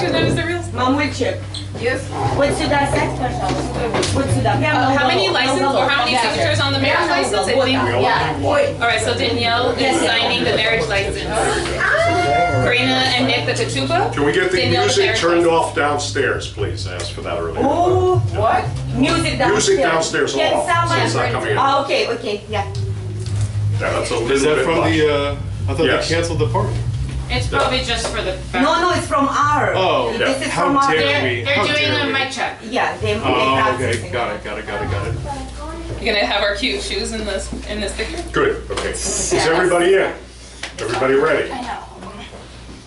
Whose name is the real? Мамульчик. Yes. Вот сюда сядь, пожалуйста. Вот сюда. How many licenses or how many signatures on the marriage license? I think. Yeah. All right, so Danielle is signing the marriage license. Karina and Nick, the Ketubah. Can we get the Danielle, music marriage turned license. off downstairs, please? I asked for that earlier. Oh, What? music downstairs. Music downstairs Can off. someone- It's not coming in. Ah, okay, okay, yeah. Yeah, that's a little Is that bit from much. the, I thought Yes. they canceled the party. It's probably just for the. No, it's from our. Oh, This is how from our. dare we? They're How doing dare a we? mic check. Yeah, they Oh, practicing. okay, got it. You're gonna have our cute shoes in this picture. Good, okay. Is everybody in? Everybody ready?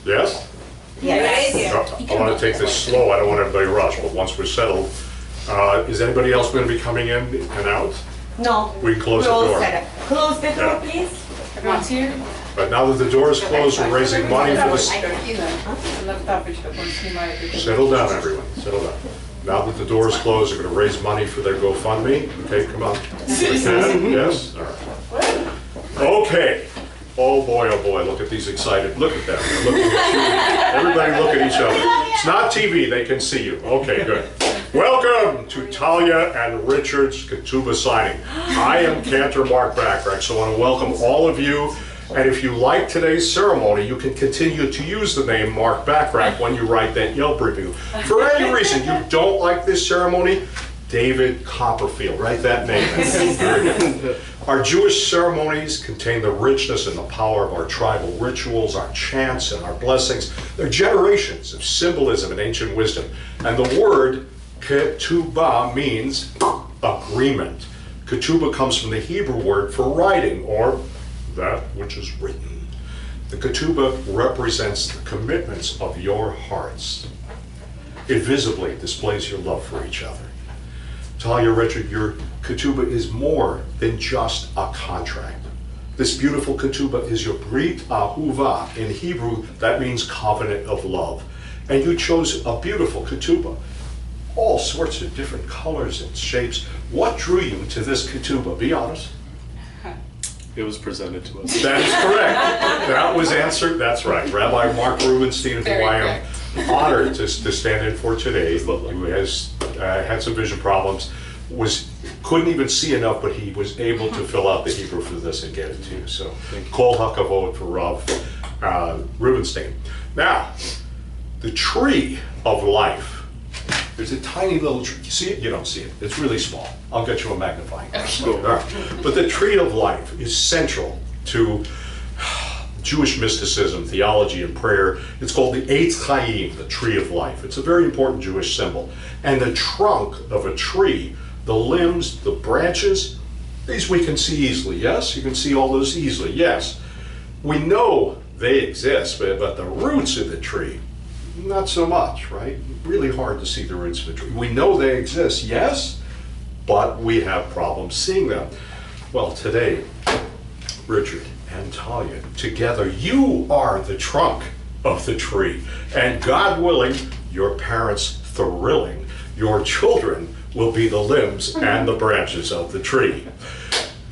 Yes? Yes. I want to take this slow, I don't want everybody to rush, but once we're settled, is anybody else going to be coming in and out? No. We can close the We're all door. set up. Close the door, Yeah. please. Everyone's here. But now that the door is closed, we're raising money for this. Settle down, everyone, settle down. Now that the door is closed, we're going to raise money for their GoFundMe. Okay, come on. Okay, yes, all right. Okay. Oh boy, look at these excited, look at them. They're looking at you. Everybody look at each other. It's not TV, they can see you. Okay, good. Welcome to Talia and Richard's Ketubah signing. I am Cantor Marc Bachrach, so I want to welcome all of you. And if you like today's ceremony, you can continue to use the name Marc Bachrach when you write that Yelp review. For any reason you don't like this ceremony, David Copperfield, write that name. Very good. Our Jewish ceremonies contain the richness and the power of our tribal rituals, our chants, and our blessings. They're generations of symbolism and ancient wisdom. And the word Ketubah means agreement. Ketubah comes from the Hebrew word for writing, or that which is written. The Ketubah represents the commitments of your hearts. It visibly displays your love for each other. Talia, Richard, your Ketubah is more than just a contract. This beautiful Ketubah is your Brit Ahuvah. In Hebrew, that means covenant of love. And you chose a beautiful Ketubah. All sorts of different colors and shapes. What drew you to this Ketubah? Be honest. It was presented to us. That is correct. That was answered. That's right. Rabbi Mark Rubenstein, who Very I am honored to stand in for today, who has had some vision problems, couldn't even see enough, but he was able to fill out the Hebrew for this and get it to you. So, Kol HaKavod for Rav Rubenstein. Now, the tree of life. There's a tiny little tree. You see it? You don't see it. It's really small. I'll get you a magnifying glass. All right. But the tree of life is central to Jewish mysticism, theology, and prayer. It's called the Eitz Chaim, the tree of life. It's a very important Jewish symbol. And the trunk of a tree, the limbs, the branches, these we can see easily, yes? You can see all those easily, yes. We know they exist, but the roots of the tree, not so much, right? Really hard to see the roots of the tree. We know they exist, yes, but we have problems seeing them. Well, today, Richard and Talia, together, you are the trunk of the tree. And God willing, your parents thrilling, your children will be the limbs and the branches of the tree.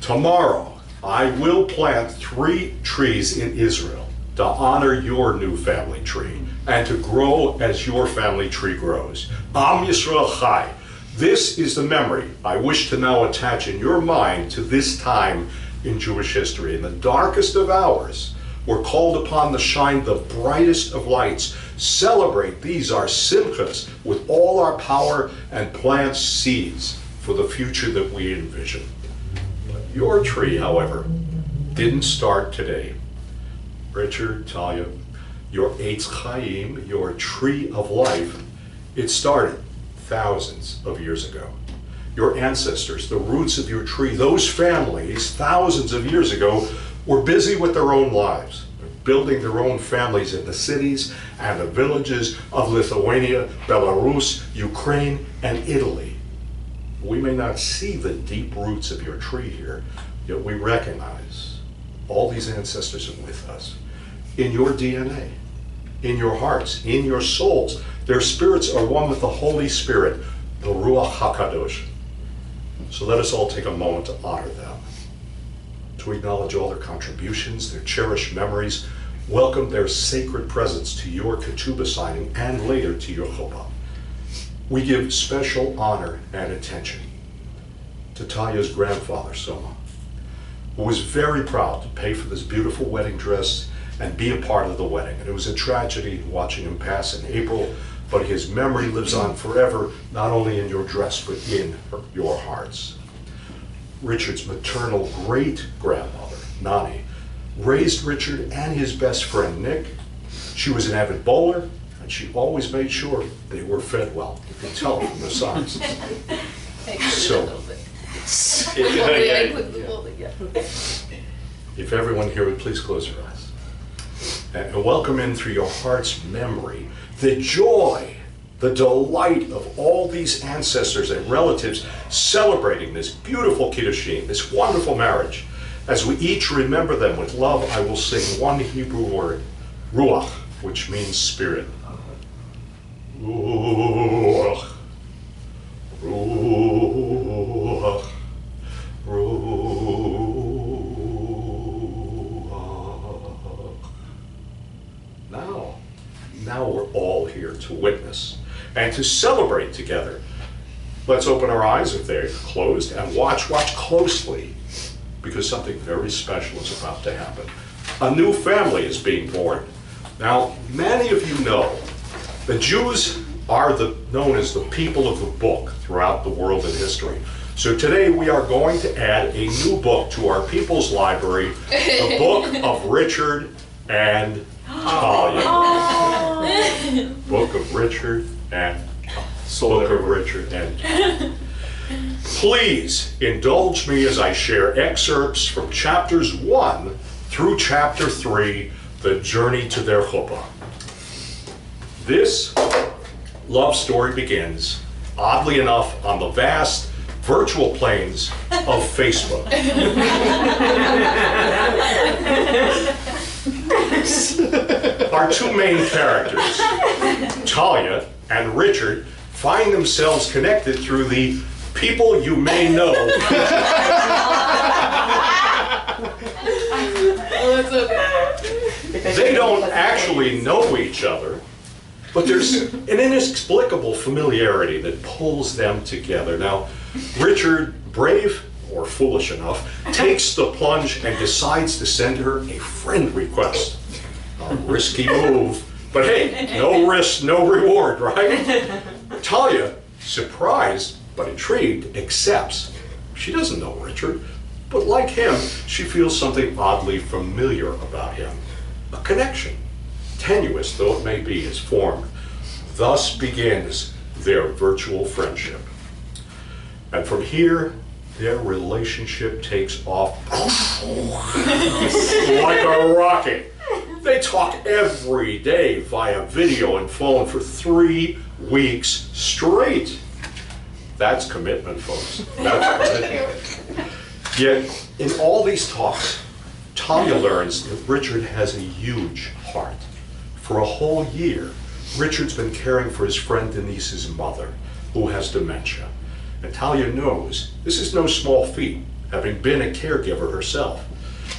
Tomorrow, I will plant 3 trees in Israel to honor your new family tree and to grow as your family tree grows. Am Yisrael Chai. This is the memory I wish to now attach in your mind to this time in Jewish history. In the darkest of hours, we're called upon to shine the brightest of lights. Celebrate these, our simchas, with all our power and plant seeds for the future that we envision. But your tree, however, didn't start today. Richard, Talia, your Eitz Chaim, your tree of life, it started thousands of years ago. Your ancestors, the roots of your tree, those families thousands of years ago were busy with their own lives, building their own families in the cities and the villages of Lithuania, Belarus, Ukraine, and Italy. We may not see the deep roots of your tree here, yet we recognize all these ancestors are with us. In your DNA, in your hearts, in your souls, their spirits are one with the Holy Spirit, the Ruach HaKadosh. So let us all take a moment to honor them, to acknowledge all their contributions, their cherished memories, welcomed their sacred presence to your Ketubah signing and later to your chuppah. We give special honor and attention to Talia's grandfather, Soma, who was very proud to pay for this beautiful wedding dress and be a part of the wedding. And it was a tragedy watching him pass in April, but his memory lives on forever, not only in your dress, but in your hearts. Richard's maternal great-grandmother, Nani, raised Richard and his best friend, Nick. She was an avid bowler, and she always made sure they were fed well. You can tell from the signs. So, if everyone here would please close your eyes. And welcome in through your heart's memory the joy, the delight of all these ancestors and relatives celebrating this beautiful kiddushin, this wonderful marriage. As we each remember them with love, I will sing one Hebrew word, ruach, which means spirit. Ruach, ruach, ruach. Now we're all here to witness and to celebrate together. Let's open our eyes if they're closed and watch closely, because something very special is about to happen. A new family is being born. Now, many of you know the Jews are known as the people of the book throughout the world and history. So today we are going to add a new book to our people's library, the Book of Richard and Talia. Book of Richard and Book of Richard and Talia. Please indulge me as I share excerpts from chapters 1 through chapter 3, the journey to their chuppah. This love story begins, oddly enough, on the vast virtual plains of Facebook. Our two main characters, Talia and Richard, find themselves connected through the people you may know. They don't actually know each other, but there's an inexplicable familiarity that pulls them together. Now, Richard, brave or foolish enough, takes the plunge and decides to send her a friend request. A risky move, but hey, no risk, no reward, right? Talia, surprised but intrigued, accepts. She doesn't know Richard, but like him, she feels something oddly familiar about him. A connection, tenuous though it may be, is formed. Thus begins their virtual friendship. And from here, their relationship takes off like a rocket. They talk every day via video and phone for 3 weeks straight. That's commitment, folks. That's commitment. Yet, in all these talks, Talia learns that Richard has a huge heart. For a whole year, Richard's been caring for his friend Denise's mother, who has dementia. And Talia knows this is no small feat, having been a caregiver herself.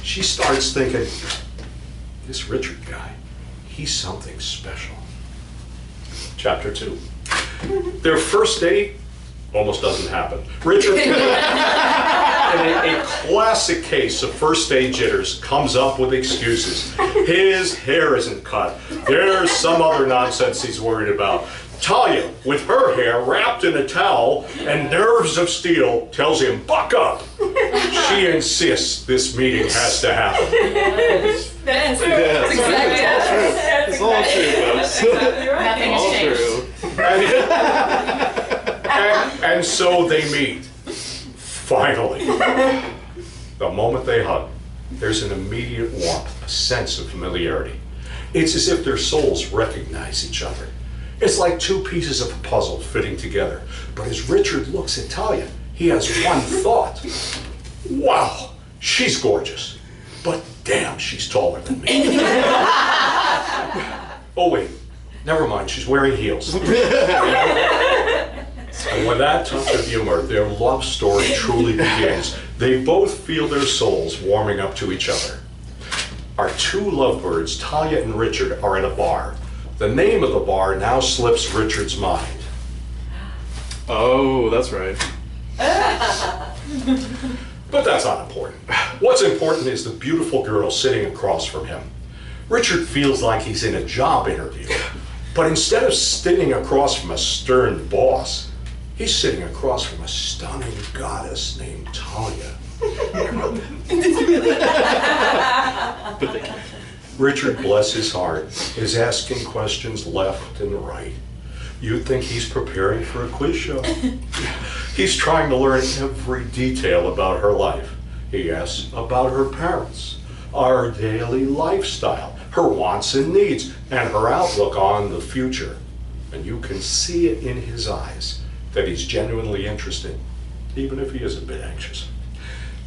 She starts thinking, this Richard guy, he's something special. Chapter 2. Their first date almost doesn't happen. Richard, in a classic case of first date jitters, comes up with excuses. His hair isn't cut. There's some other nonsense he's worried about. Talia, with her hair wrapped in a towel and nerves of steel, tells him, buck up. She insists this meeting has to happen. That's It's all true, folks. Nothing has changed. And so they meet. Finally. The moment they hug, there's an immediate warmth, a sense of familiarity. It's as if their souls recognize each other. It's like two pieces of a puzzle fitting together. But as Richard looks at Talia, he has one thought. Wow, she's gorgeous. But damn, she's taller than me. Oh wait, never mind, she's wearing heels. And with that touch of humor, their love story truly begins. They both feel their souls warming up to each other. Our two lovebirds, Talia and Richard, are at a bar. The name of the bar now slips Richard's mind. Oh, that's right. But that's not important. What's important is the beautiful girl sitting across from him. Richard feels like he's in a job interview, but instead of sitting across from a stern boss, he's sitting across from a stunning goddess named Talia. Richard, bless his heart, is asking questions left and right. You'd think he's preparing for a quiz show. He's trying to learn every detail about her life. He asks about her parents, our daily lifestyle, her wants and needs, and her outlook on the future. And you can see it in his eyes that he's genuinely interested, even if he is a bit anxious.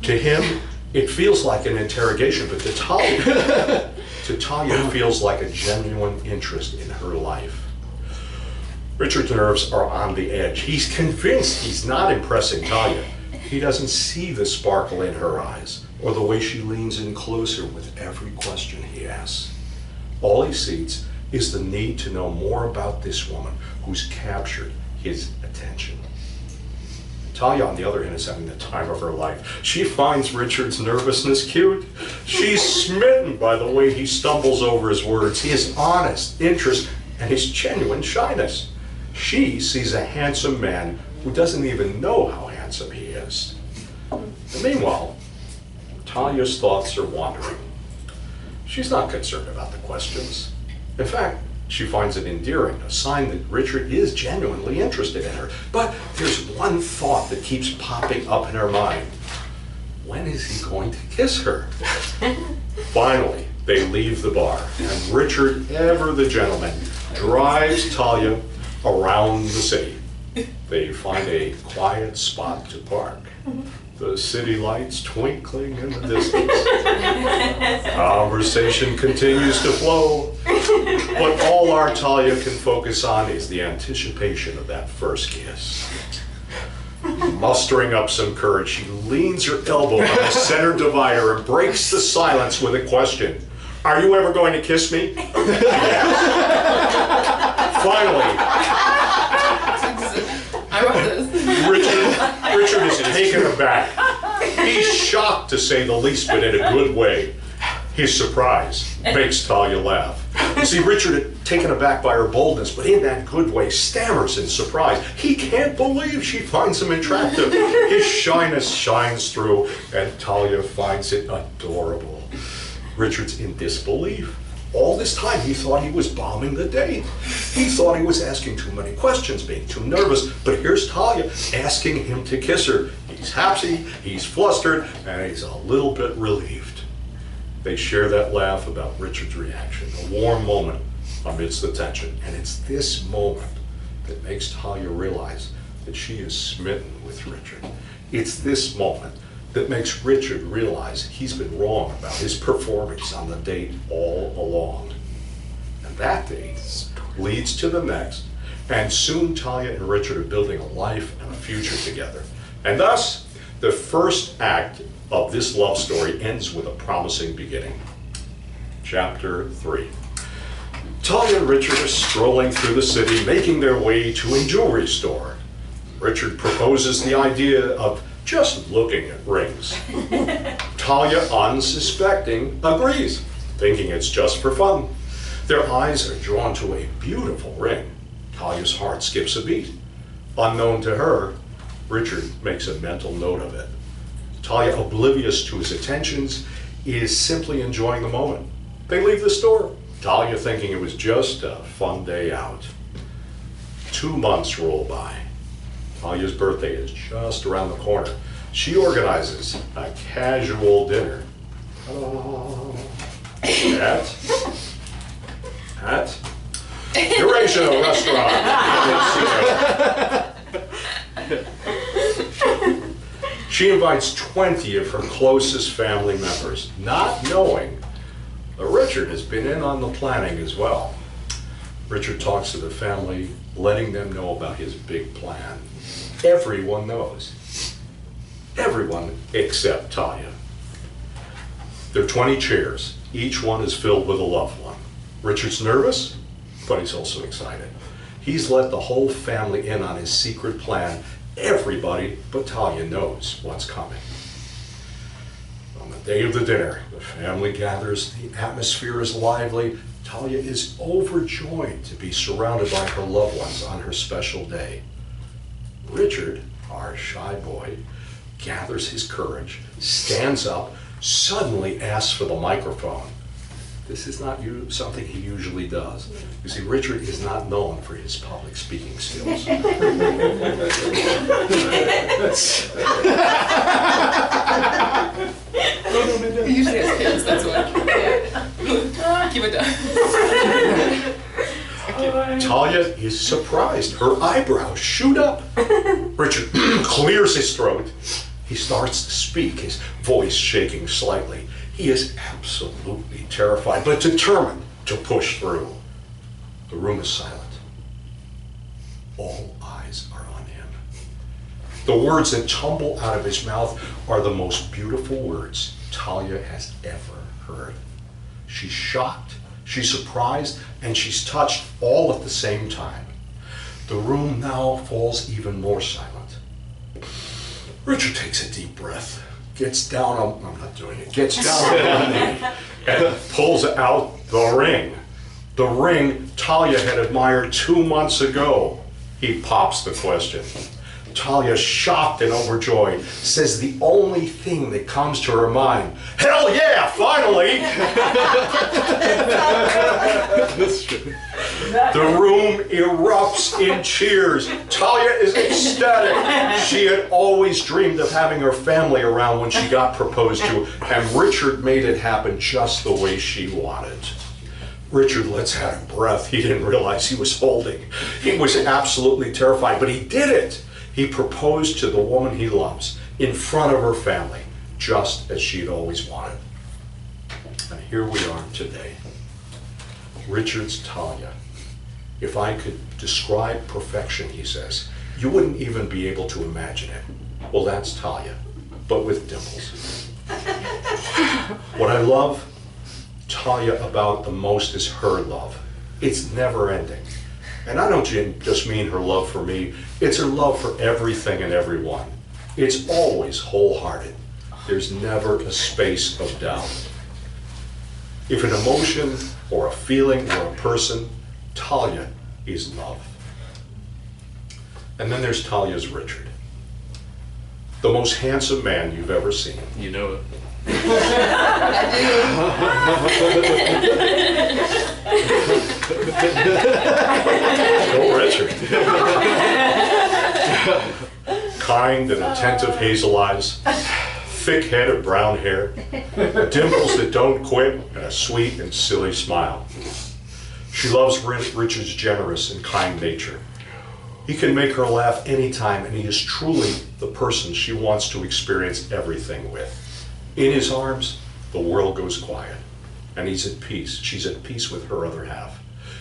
To him, it feels like an interrogation, but to Talia, it feels like a genuine interest in her life. Richard's nerves are on the edge. He's convinced he's not impressing Talia. He doesn't see the sparkle in her eyes or the way she leans in closer with every question he asks. All he sees is the need to know more about this woman who's captured his attention. Talia, on the other hand, is having the time of her life. She finds Richard's nervousness cute. She's smitten by the way he stumbles over his words, his honest interest, and his genuine shyness. She sees a handsome man who doesn't even know how handsome he is. And meanwhile, Talia's thoughts are wandering. She's not concerned about the questions. In fact, she finds it endearing, a sign that Richard is genuinely interested in her. But there's one thought that keeps popping up in her mind. When is he going to kiss her? Finally, they leave the bar, and Richard, ever the gentleman, drives Talia around the city. They find a quiet spot to park. The city lights twinkling in the distance. Conversation continues to flow, but all our Talia can focus on is the anticipation of that first kiss. Mustering up some courage, she leans her elbow on the center divider and breaks the silence with a question. Are you ever going to kiss me? Yes. Finally, I wrote this. Richard is taken aback. He's shocked, to say the least, but in a good way. His surprise makes Talia laugh. You see, Richard, taken aback by her boldness, but in that good way, stammers in surprise. He can't believe she finds him attractive. His shyness shines through, and Talia finds it adorable. Richard's in disbelief. All this time, he thought he was bombing the date. He thought he was asking too many questions, being too nervous, but here's Talia asking him to kiss her. He's happy, he's flustered, and he's a little bit relieved. They share that laugh about Richard's reaction, a warm moment amidst the tension. And it's this moment that makes Talia realize that she is smitten with Richard. It's this moment that makes Richard realize he's been wrong about his performance on the date all along. And that date leads to the next, and soon Talia and Richard are building a life and a future together. And thus, the first act of this love story ends with a promising beginning. Chapter 3. Talia and Richard are strolling through the city, making their way to a jewelry store. Richard proposes the idea of just looking at rings. Talia, unsuspecting, agrees, thinking it's just for fun. Their eyes are drawn to a beautiful ring. Talia's heart skips a beat. Unknown to her, Richard makes a mental note of it. Talia, oblivious to his attentions, is simply enjoying the moment. They leave the store, Talia thinking it was just a fun day out. 2 months roll by. Talia's birthday is just around the corner. She organizes a casual dinner at Eurasia restaurant. She invites 20 of her closest family members, not knowing that Richard has been in on the planning as well. Richard talks to the family, letting them know about his big plan. Everyone knows. Everyone except Talia. There are 20 chairs, Each one is filled with a loved one. Richard's nervous, but he's also excited. He's let the whole family in on his secret plan. Everybody but Talia knows what's coming. On the day of the dinner, the family gathers, the atmosphere is lively. Talia is overjoyed to be surrounded by her loved ones on her special day. Richard, our shy boy, gathers his courage, stands up, suddenly asks for the microphone. This is not something he usually does. You see, Richard is not known for his public speaking skills. He usually has kids, that's why. Keep it down. Talia is surprised. Her eyebrows shoot up. Richard clears his throat. He starts to speak, his voice shaking slightly. He is absolutely terrified, but determined to push through. The room is silent. All eyes are on him. The words that tumble out of his mouth are the most beautiful words Talia has ever heard. She's shocked, she's surprised, and she's touched all at the same time. The room now falls even more silent. Richard takes a deep breath, gets down on, I'm not doing it, gets down on one knee and pulls out the ring. The ring Talia had admired 2 months ago. He pops the question. Talia, shocked and overjoyed, says the only thing that comes to her mind, hell yeah, finally! The room erupts in cheers. Talia is ecstatic. She had always dreamed of having her family around when she got proposed to, and Richard made it happen just the way she wanted. Richard lets out a breath he didn't realize he was holding. He was absolutely terrified, but he did it. He proposed to the woman he loves in front of her family, just as she'd always wanted. And here we are today. Richard's Talia. If I could describe perfection, he says, you wouldn't even be able to imagine it. Well, that's Talia, but with dimples. What I love Talia about the most is her love. It's never ending. And I don't just mean her love for me, it's her love for everything and everyone. It's always wholehearted. There's never a space of doubt. If an emotion or a feeling or a person, Talia is love. And then there's Talia's Richard. The most handsome man you've ever seen. You know it. Oh, Richard. Kind and attentive hazel eyes, thick head of brown hair, dimples that don't quit, and a sweet and silly smile. She loves Richard's generous and kind nature. He can make her laugh anytime, and he is truly the person she wants to experience everything with. In his arms, the world goes quiet, and he's at peace. She's at peace with her other half.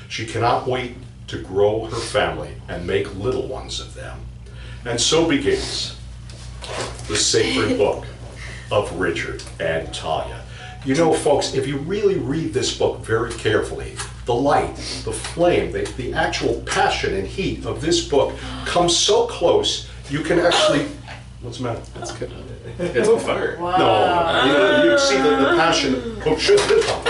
She cannot wait to grow her family and make little ones of them. And so begins the sacred book of Richard and Talia. You know, folks, if you really read this book very carefully, the light, the flame, the actual passion and heat of this book comes so close, you can actually, what's the matter? That's good. It's on fire. Wow. No, you see the passion. Oh, shit, this one.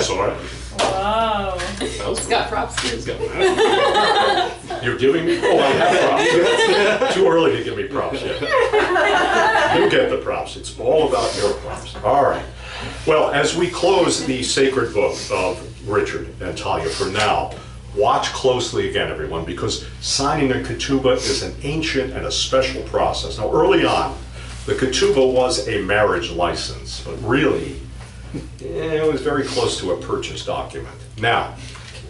Sorry. Wow. It's got props too. It's got You're giving me, oh, I have props. Too early to give me props yet. You get the props. It's all about your props. All right. Well, as we close the sacred book of Richard and Talia for now, watch closely again, everyone, because signing a ketubah is an ancient and a special process. Now, early on, the ketubah was a marriage license, but really, it was very close to a purchase document. Now,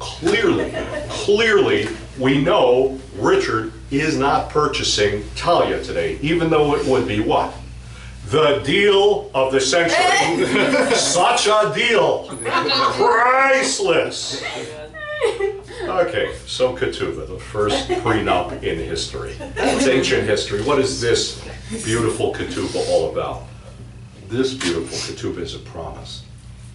clearly, we know Richard is not purchasing Talia today, even though it would be what? The deal of the century. Such a deal. Priceless. Okay, so Ketubah, the first prenup in history. It's ancient history. What is this beautiful Ketubah all about? This beautiful ketubah is a promise.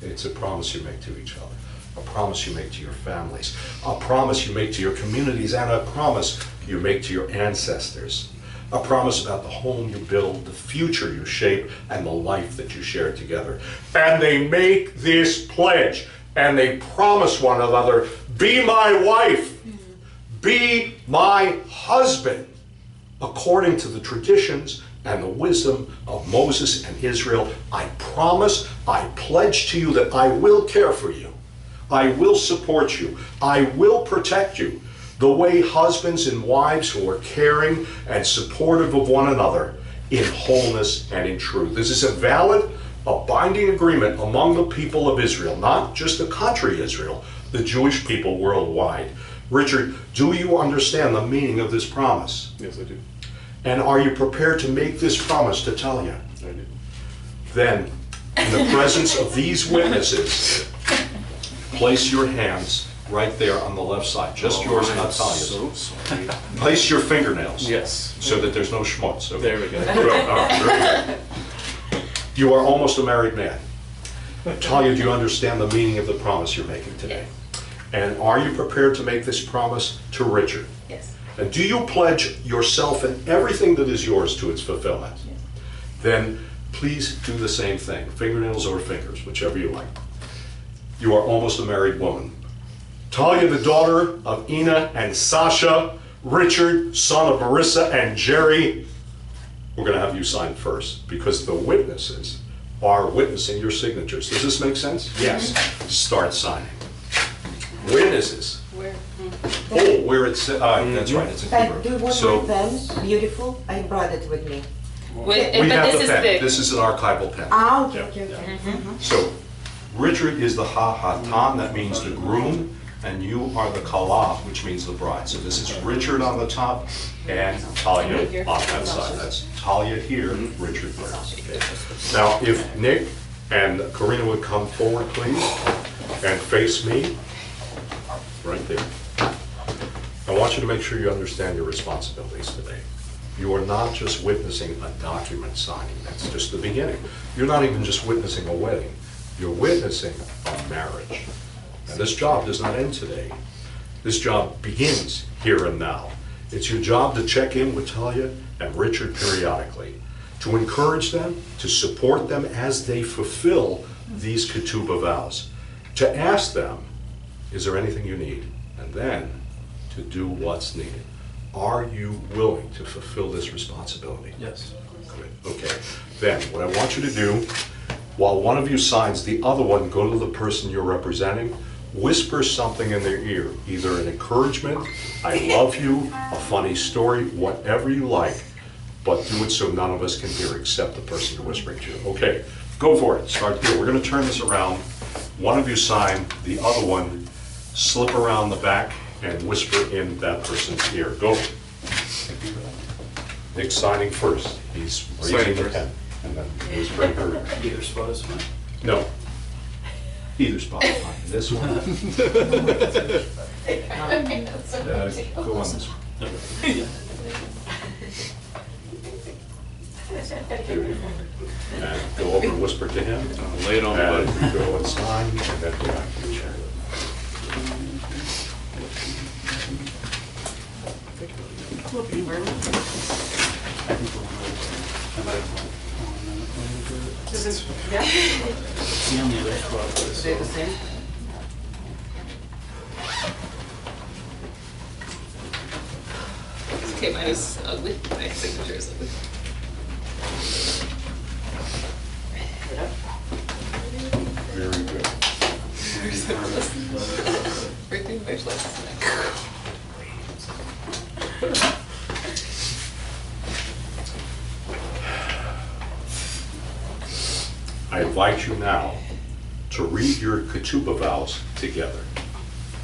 It's a promise you make to each other, a promise you make to your families, a promise you make to your communities, and a promise you make to your ancestors. A promise about the home you build, the future you shape, and the life that you share together. And they make this pledge, and they promise one another, be my wife, be my husband, according to the traditions and the wisdom of Moses and Israel. I promise, I pledge to you that I will care for you. I will support you. I will protect you the way husbands and wives who are caring and supportive of one another in wholeness and in truth. This is a valid, a binding agreement among the people of Israel, not just the country Israel, the Jewish people worldwide. Richard, do you understand the meaning of this promise? Yes, I do. And are you prepared to make this promise to Talia? I do. Then, in the presence of these witnesses, place your hands right there on the left side. Just yours, not Talia's. So sorry. Place your fingernails. Yes. So that there's no schmutz. Okay. There we go. Good. All right, very good. You are almost a married man. Talia, do you understand the meaning of the promise you're making today? And are you prepared to make this promise to Richard? Yes. And do you pledge yourself and everything that is yours to its fulfillment? Yes. Then please do the same thing, fingernails or fingers, whichever you like. You are almost a married woman. Talia, the daughter of Ina and Sasha, Richard, son of Marissa and Jerry. We're going to have you sign first because the witnesses are witnessing your signatures. Does this make sense? Yes. Start signing. Witnesses. Where? Oh, where it says, that's right, it's in But do you Hebrew. want So my pen? Beautiful. I brought it with me. we But have this the is pen. thick. This is an archival pen. Ah, okay, okay, okay. So Richard is the ha-hatan, that means the groom, and you are the kala, which means the bride. So this is Richard on the top and Talia on that side. That's Talia here, Richard there. Okay. Now, if Nick and Karina would come forward, please, and face me, right there. I want you to make sure you understand your responsibilities today. You are not just witnessing a document signing. That's just the beginning. You're not even just witnessing a wedding. You're witnessing a marriage. And this job does not end today. This job begins here and now. It's your job to check in with Talia and Richard periodically, to encourage them, to support them as they fulfill these ketubah vows, to ask them, is there anything you need? And then to do what's needed. Are you willing to fulfill this responsibility? Yes. Good. Okay. Then what I want you to do, while one of you signs, the other one, go to the person you're representing, whisper something in their ear, either an encouragement, I love you, a funny story, whatever you like, but do it so none of us can hear except the person you're whispering to. Okay, go for it. Start here. We're going to turn this around. One of you sign, the other one slip around the back and whisper in that person's ear. Go. Nick's signing first. He's raising Signing the first. pen. And then whispering her. Either spot is fine. No. Either spot is fine. This one. Go on this one. And go over and whisper to him. Lay it on the And button. you go and sign, and then go back to the chair. See on the other spot. Okay, mine is ugly. My signature is ugly. Very good. Breaking the marriage license. I invite you now to read your ketubah vows together.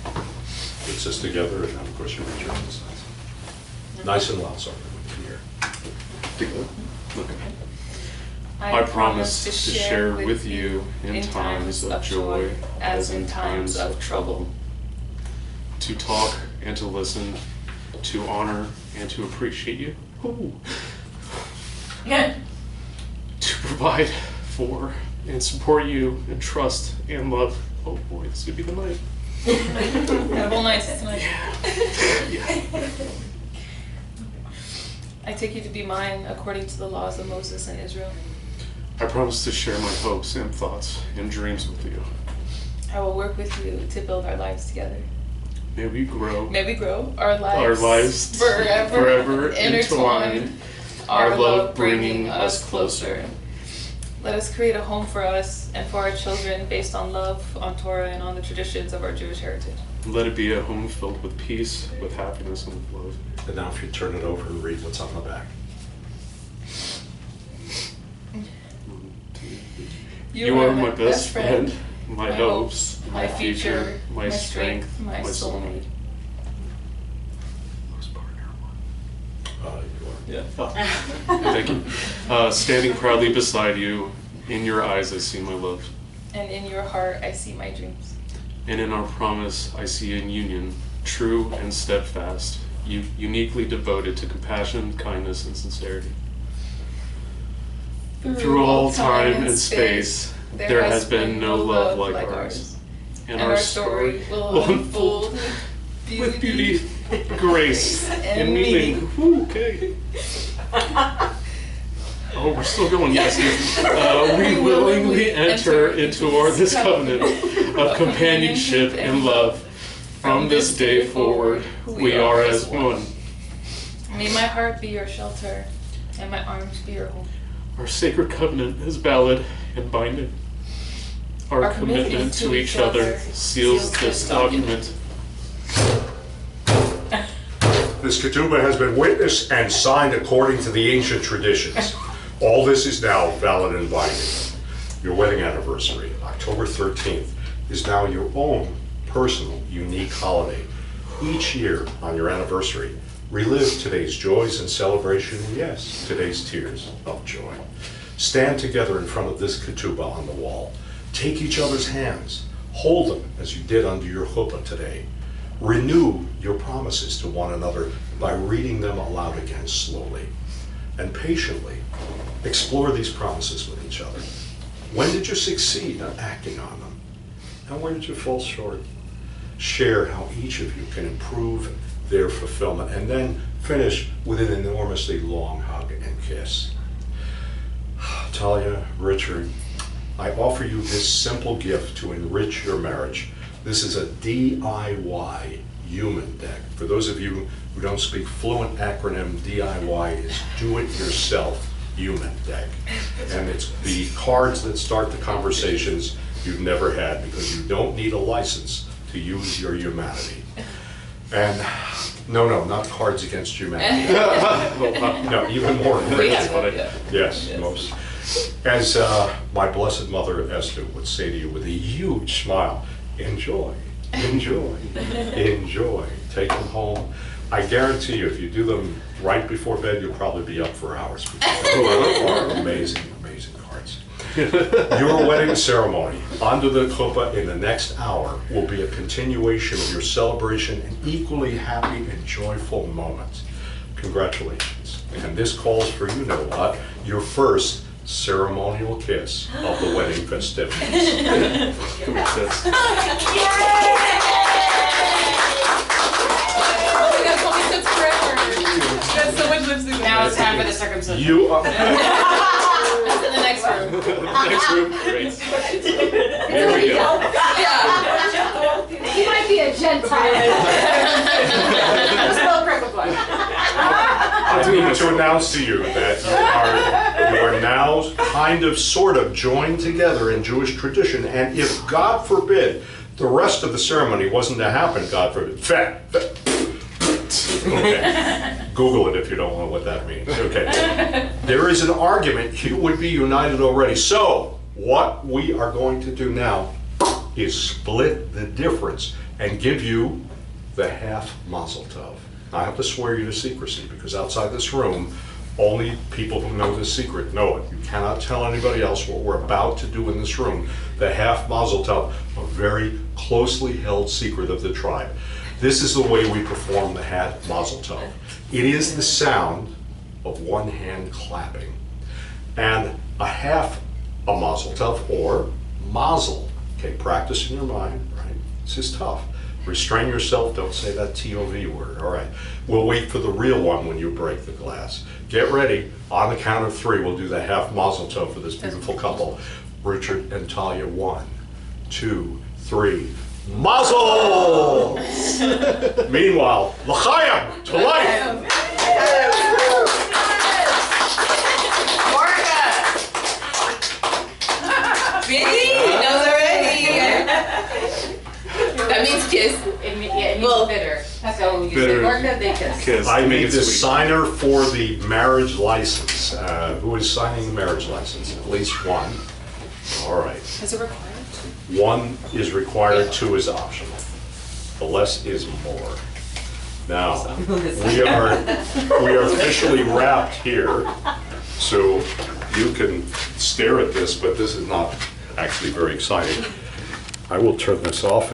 It says together, and then of course you read your own signs. Nice and loud, so everyone can hear. Take a look. Okay. I promise to share with you in times of joy as in times of trouble, to talk and to listen, to honor and to appreciate you, to provide for and support you and trust and love. Oh boy, this could be the night. Got a whole night tonight. Yeah. I take you to be mine according to the laws of Moses and Israel. I promise to share my hopes and thoughts and dreams with you. I will work with you to build our lives together. May we grow May we grow our lives forever intertwined, our love bringing us closer. Let us create a home for us and for our children based on love, on Torah, and on the traditions of our Jewish heritage. Let it be a home filled with peace, with happiness, and with love. And now if you turn it over and read what's on the back. You are my best friend, my hopes, my future, my strength, my soulmate. You are. Yeah. Thank you. Standing proudly beside you, in your eyes I see my love. And in your heart I see my dreams. And in our promise I see a union, true and steadfast, uniquely devoted to compassion, kindness, and sincerity. Through all time and space, there has been no love like ours. And our story will unfold with beauty, grace, and meaning. Ooh, okay. Oh, we're still going, yes. We willingly enter into this covenant of companionship and love. From this day forward, we are as one. May my heart be your shelter, and my arms be your home. Our sacred covenant is valid and binding. Our commitment to each other seals this document. This Ketubah has been witnessed and signed according to the ancient traditions. All this is now valid and binding. Your wedding anniversary, October 13th, is now your own personal, unique holiday. Each year on your anniversary, relive today's joys and celebration, and yes, today's tears of joy. Stand together in front of this Ketubah on the wall. Take each other's hands. Hold them as you did under your chuppah today. Renew your promises to one another by reading them aloud again slowly. And patiently explore these promises with each other. When did you succeed in acting on them? And where did you fall short? Share how each of you can improve their fulfillment, and then finish with an enormously long hug and kiss. Talia, Richard, I offer you this simple gift to enrich your marriage. This is a DIY human deck. For those of you who don't speak fluent acronym, DIY is do-it-yourself human deck. And it's the cards that start the conversations you've never had, because you don't need a license to use your humanity. And no, not Cards Against Humanity. No, even more. Yes, most. As my blessed mother Esther would say to you with a huge smile, enjoy, enjoy, enjoy. Take them home. I guarantee you, if you do them right before bed, you'll probably be up for hours. They are amazing, amazing cards. Your wedding ceremony under the chuppah in the next hour will be a continuation of your celebration, an equally happy and joyful moment. Congratulations. And this calls for, you know what, your first ceremonial kiss of the wedding festivities. Come on, sis. Now it's time for the circumcision. You are. That's in the next room. Next room, great. Here we go. Yeah. He might be a Gentile. I need to announce to you that you are now kind of, sort of joined together in Jewish tradition, and if, God forbid, the rest of the ceremony wasn't to happen, God forbid, okay. Google it if you don't know what that means. Okay. There is an argument you would be united already. So what we are going to do now is split the difference and give you the half mazel tov. I have to swear you to secrecy, because outside this room, only people who know this secret know it. You cannot tell anybody else what we're about to do in this room. The half mazel tov, a very closely held secret of the tribe. This is the way we perform the half mazel tov. It is the sound of one hand clapping and a half a mazel tov or mazel. Okay, practice in your mind, right? This is tough. Restrain yourself, don't say that TOV word. All right, we'll wait for the real one when you break the glass. Get ready. On the count of 3, we'll do the half mazel tov for this beautiful couple. Richard and Talia, 1, 2, 3. Mazel! Meanwhile, l'chaim, to life! Really? He knows already. That means kiss. It means Well, bitter. So you bitter. say Orca, they kiss. Kiss. I Make need it the sweet. signer for the marriage license. Who is signing the marriage license? At least one. All right. Is it required? 1 is required, 2 is optional. The less is more. Now, we are officially wrapped here, so you can stare at this, but this is not actually very exciting. I will turn this off.